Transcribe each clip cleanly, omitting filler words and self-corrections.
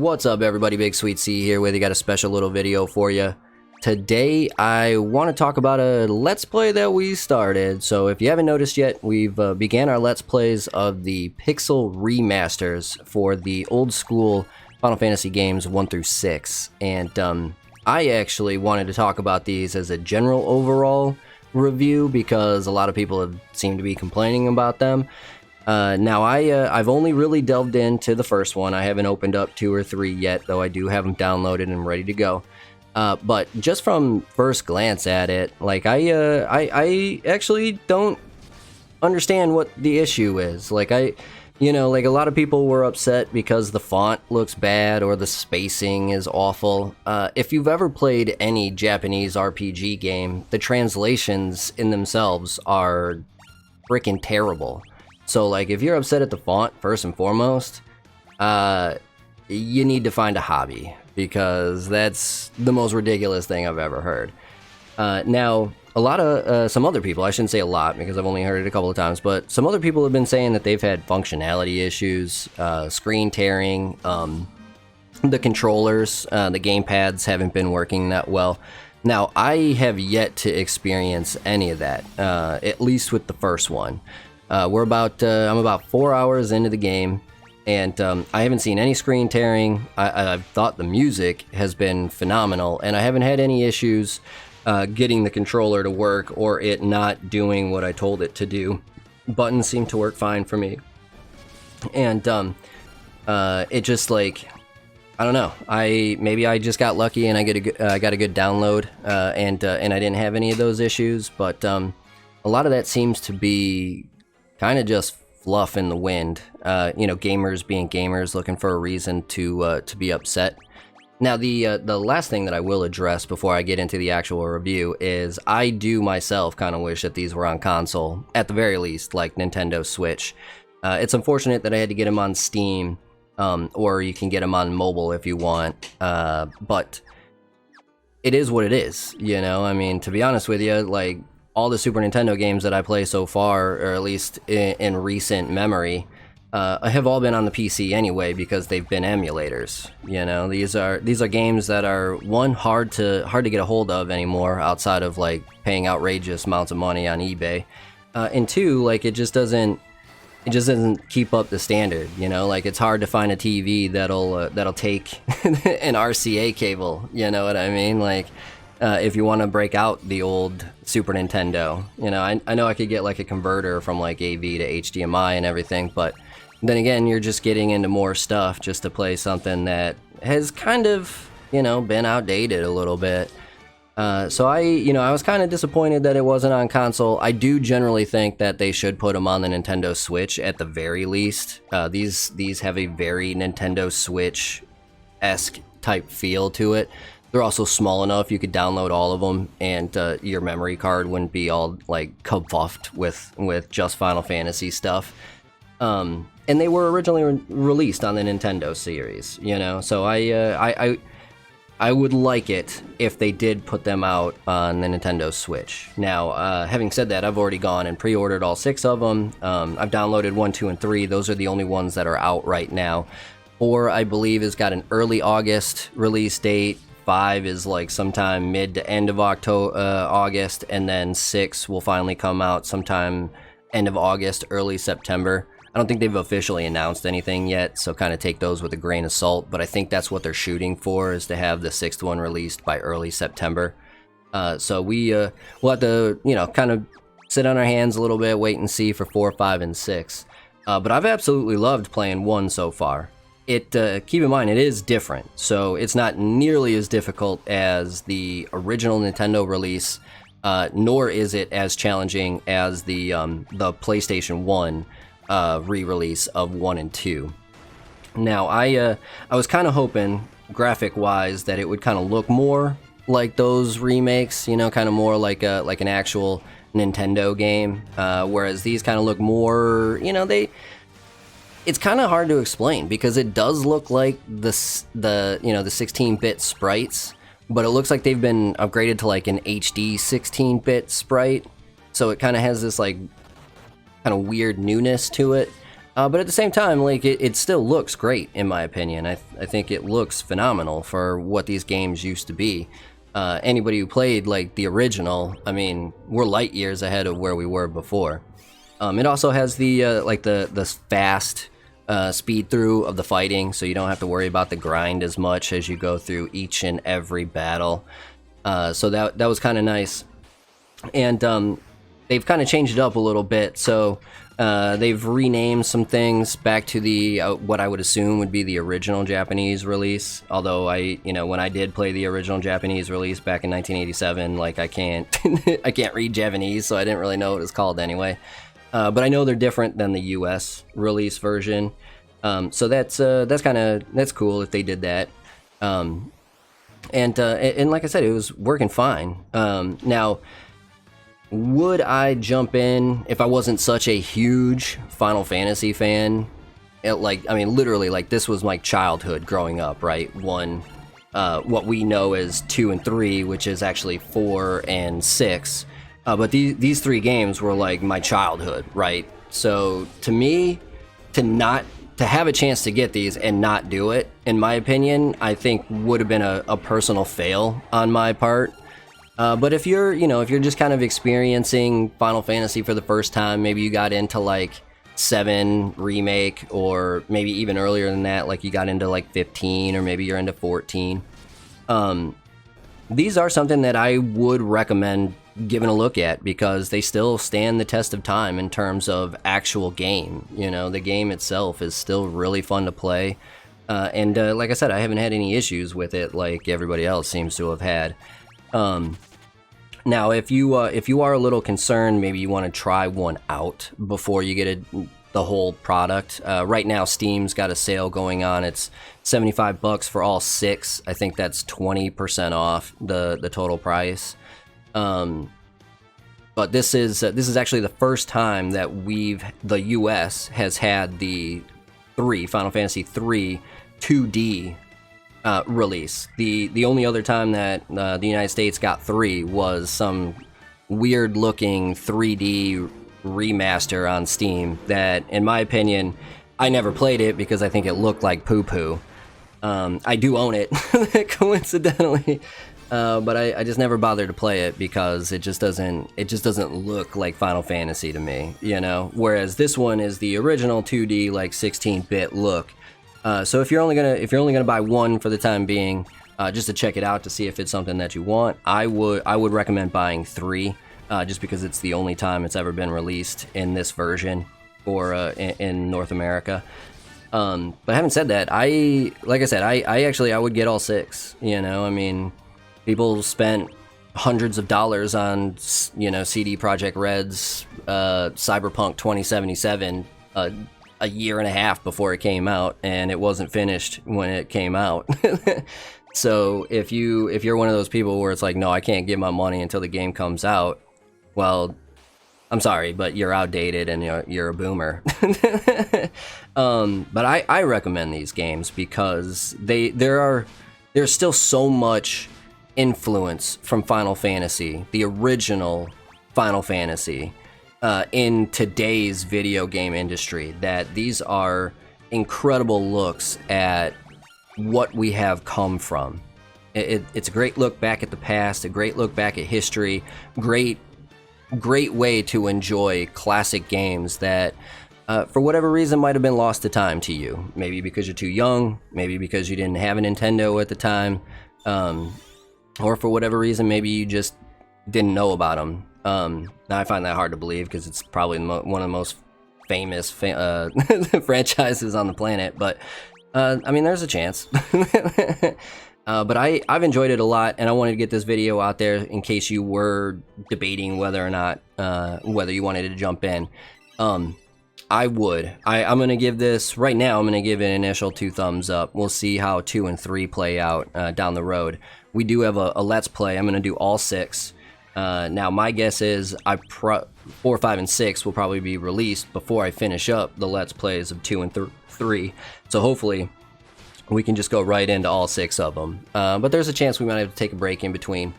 What's up everybody, BigSweetC here with you. Got a special little video for you. Today I want to talk about a Let's Play that we started. So if you haven't noticed yet, we've began our Let's Plays of the Pixel Remasters for the old school Final Fantasy games 1 through 6. And I actually wanted to talk about these as a general overall review because a lot of people have seemed to be complaining about them. Now I've only really delved into the first one. I haven't opened up 2 or 3 yet, though I do have them downloaded and ready to go. But just from first glance at it, like I actually don't understand what the issue is. Like like a lot of people were upset because the font looks bad or the spacing is awful. If you've ever played any Japanese RPG game, the translations in themselves are freaking terrible. So, like, if you're upset at the font, first and foremost, you need to find a hobby, because that's the most ridiculous thing I've ever heard. Now, a lot of, some other people, I shouldn't say a lot, because I've only heard it a couple of times, but some other people have been saying that they've had functionality issues, screen tearing, the controllers, the gamepads haven't been working that well. Now, I have yet to experience any of that, at least with the first one. I'm about 4 hours into the game, and I haven't seen any screen tearing. I've thought the music has been phenomenal, and I haven't had any issues getting the controller to work or it not doing what I told it to do. Buttons seem to work fine for me, and it just, like, I don't know. Maybe I just got lucky and I got a good download, and I didn't have any of those issues. But a lot of that seems to be kind of just fluff in the wind. Gamers being gamers, looking for a reason to be upset. Now, the last thing that I will address before I get into the actual review is I do myself kind of wish that these were on console, at the very least, like Nintendo Switch. It's unfortunate that I had to get them on Steam, or you can get them on mobile if you want, but it is what it is, I mean, to be honest with you, like, all the Super Nintendo games that I play so far, or at least in recent memory, have all been on the PC anyway, because they've been emulators. These are games that are, one, hard to get a hold of anymore, outside of, like, paying outrageous amounts of money on eBay, and two, like, it just doesn't keep up the standard. Like, it's hard to find a TV that'll take an RCA cable. You know what I mean? Like, if you want to break out the old Super Nintendo, I know I could get, like, a converter from, like, AV to HDMI and everything, but then again, you're just getting into more stuff just to play something that has kind of, been outdated a little bit. So I was kind of disappointed that it wasn't on console. I do generally think that they should put them on the Nintendo Switch at the very least. These have a very Nintendo Switch-esque type feel to it. They're also small enough you could download all of them, and your memory card wouldn't be all, like, kerfuffed with just Final Fantasy stuff. And they were originally released on the Nintendo series, so I would like it if they did put them out on the Nintendo Switch. Now, having said that, I've already gone and pre-ordered all 6 of them. I've downloaded 1, 2, and 3. Those are the only ones that are out right now. 4, I believe, has got an early August release date. 5 is, like, sometime mid to end of August, and then 6 will finally come out sometime end of August, early September. I don't think they've officially announced anything yet, so kind of take those with a grain of salt, but I think that's what they're shooting for, is to have the 6th one released by early September. So we'll have to, kind of sit on our hands a little bit, wait and see for 4, 5, and 6. But I've absolutely loved playing 1 so far. Keep in mind, it is different, so it's not nearly as difficult as the original Nintendo release, nor is it as challenging as the PlayStation 1 re-release of 1 and 2. Now, I was kind of hoping, graphic-wise, that it would kind of look more like those remakes, kind of more like an actual Nintendo game, whereas these kind of look more, it's kind of hard to explain, because it does look like the 16-bit sprites, but it looks like they've been upgraded to, like, an HD 16-bit sprite, so it kind of has this, like, kind of weird newness to it. But at the same time, like it still looks great in my opinion. I think it looks phenomenal for what these games used to be. Anybody who played like the original, I mean, we're light years ahead of where we were before. It also has the like the fast speed through of the fighting, so you don't have to worry about the grind as much as you go through each and every battle. So that was kind of nice, and they've kind of changed it up a little bit. So they've renamed some things back to the what I would assume would be the original Japanese release. Although when I did play the original Japanese release back in 1987, like I can't I can't read Japanese, so I didn't really know what it's called anyway. But I know they're different than the U.S. release version, so that's cool if they did that. And like I said, it was working fine. Now, would I jump in if I wasn't such a huge Final Fantasy fan? Literally, like this was my childhood growing up, right? What we know as 2 and 3, which is actually 4 and 6. But these 3 games were like my childhood, right? So to me, to have a chance to get these and not do it, in my opinion, I think would have been a personal fail on my part. But if you're just kind of experiencing Final Fantasy for the first time, maybe you got into like 7 Remake, or maybe even earlier than that, like you got into like 15, or maybe you're into 14. These are something that I would recommend giving a look at, because they still stand the test of time in terms of actual game. The game itself is still really fun to play, and like I said, I haven't had any issues with it like everybody else seems to have had. Now, if you are a little concerned, maybe you want to try one out before you get the whole product. Right now, Steam's got a sale going on. It's $75 for all 6. I think that's 20% off the total price. But this is actually the first time that the U.S. has had the Final Fantasy 3 2D release. The only other time that the United States got 3 was some weird looking 3D remaster on Steam that, in my opinion, I never played it because I think it looked like poo-poo. I do own it, coincidentally, but I just never bothered to play it because it just doesn't look like Final Fantasy to me, Whereas this one is the original 2D, like 16-bit look. So if you're only gonna buy one for the time being, just to check it out to see if it's something that you want, I would recommend buying 3, just because it's the only time it's ever been released in this version, or in North America. But having said that, like I said, I would get all 6. I mean, people spent hundreds of dollars on CD Projekt Red's Cyberpunk 2077. A year and a half before it came out, and it wasn't finished when it came out. So if you're one of those people where it's like, no, I can't get my money until the game comes out, well, I'm sorry, but you're outdated and you're a boomer. But I recommend these games because there's still so much influence from Final Fantasy, the original Final Fantasy, in today's video game industry, that these are incredible looks at what we have come from. It's a great look back at the past, a great look back at history, great way to enjoy classic games that for whatever reason might have been lost to time to you. Maybe because you're too young, maybe because you didn't have a Nintendo at the time, or for whatever reason maybe you just didn't know about them. Now I find that hard to believe because it's probably one of the most famous franchises on the planet, but I mean, there's a chance. But I've enjoyed it a lot, and I wanted to get this video out there in case you were debating whether or not whether you wanted to jump in. I'm gonna give this right now. I'm gonna give it an initial 2 thumbs up. We'll see how 2 and 3 play out down the road. We do have a let's play. I'm gonna do all 6. Now my guess is 4, 5, and 6 will probably be released before I finish up the let's plays of 2 and 3. So hopefully we can just go right into all 6 of them. But there's a chance we might have to take a break in between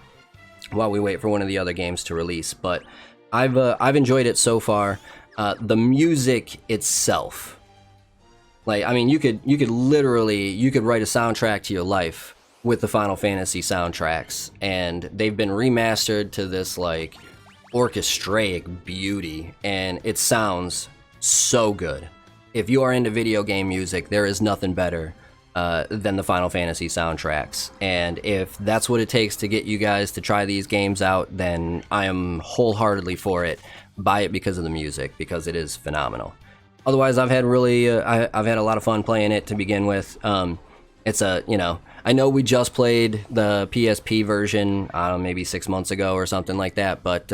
while we wait for one of the other games to release. But I've enjoyed it so far. The music itself Like, I mean, you could literally, you could write a soundtrack to your life with the Final Fantasy soundtracks, and they've been remastered to this like orchestraic beauty, and it sounds so good. If you are into video game music, there is nothing better than the Final Fantasy soundtracks. And if that's what it takes to get you guys to try these games out, then I am wholeheartedly for it. Buy it because of the music, because it is phenomenal. Otherwise, I've had I've had a lot of fun playing it to begin with. It's a, you know, I know we just played the PSP version, maybe 6 months ago or something like that, but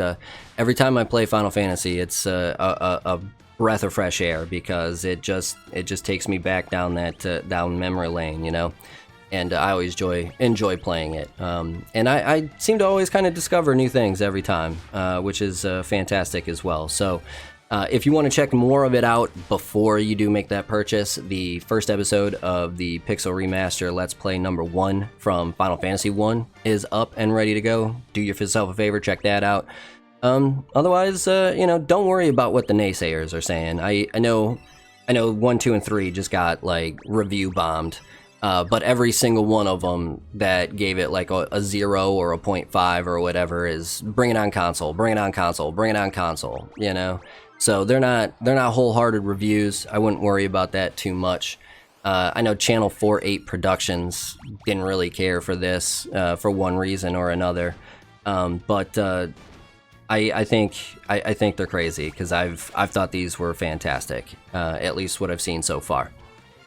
every time I play Final Fantasy, it's a breath of fresh air, because it just takes me back down that down memory lane, you know. And I always enjoy playing it. And I seem to always kind of discover new things every time, which is fantastic as well. So if you want to check more of it out before you do make that purchase, the first episode of the Pixel Remaster Let's Play number 1 from Final Fantasy 1 is up and ready to go. Do yourself a favor, check that out. Otherwise, you know, don't worry about what the naysayers are saying. I know 1, 2, and 3 just got like review bombed. But every single one of them that gave it like a 0 or a 0.5 or whatever is bring it on console, bring it on console, bring it on console, you know? So they're not wholehearted reviews. I wouldn't worry about that too much. I know Channel 48 Productions didn't really care for this for one reason or another. But I think they're crazy, because I've thought these were fantastic, at least what I've seen so far.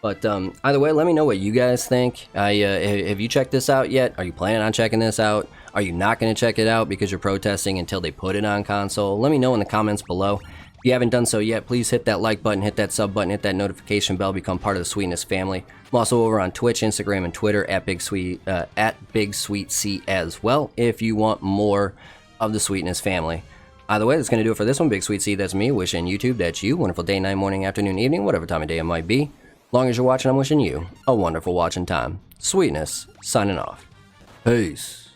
But either way, let me know what you guys think. Have you checked this out yet? Are you planning on checking this out? Are you not going to check it out because you're protesting until they put it on console? Let me know in the comments below. If you haven't done so yet, please hit that like button, hit that sub button, hit that notification bell, become part of the Sweetness family. I'm also over on Twitch, Instagram, and Twitter at BigSweetC as well, if you want more of the Sweetness family. Either way, that's going to do it for this one. BigSweetC, that's me, wishing YouTube, that's you. Wonderful day, night, morning, afternoon, evening, whatever time of day it might be. Long as you're watching, I'm wishing you a wonderful watching time. Sweetness, signing off. Peace.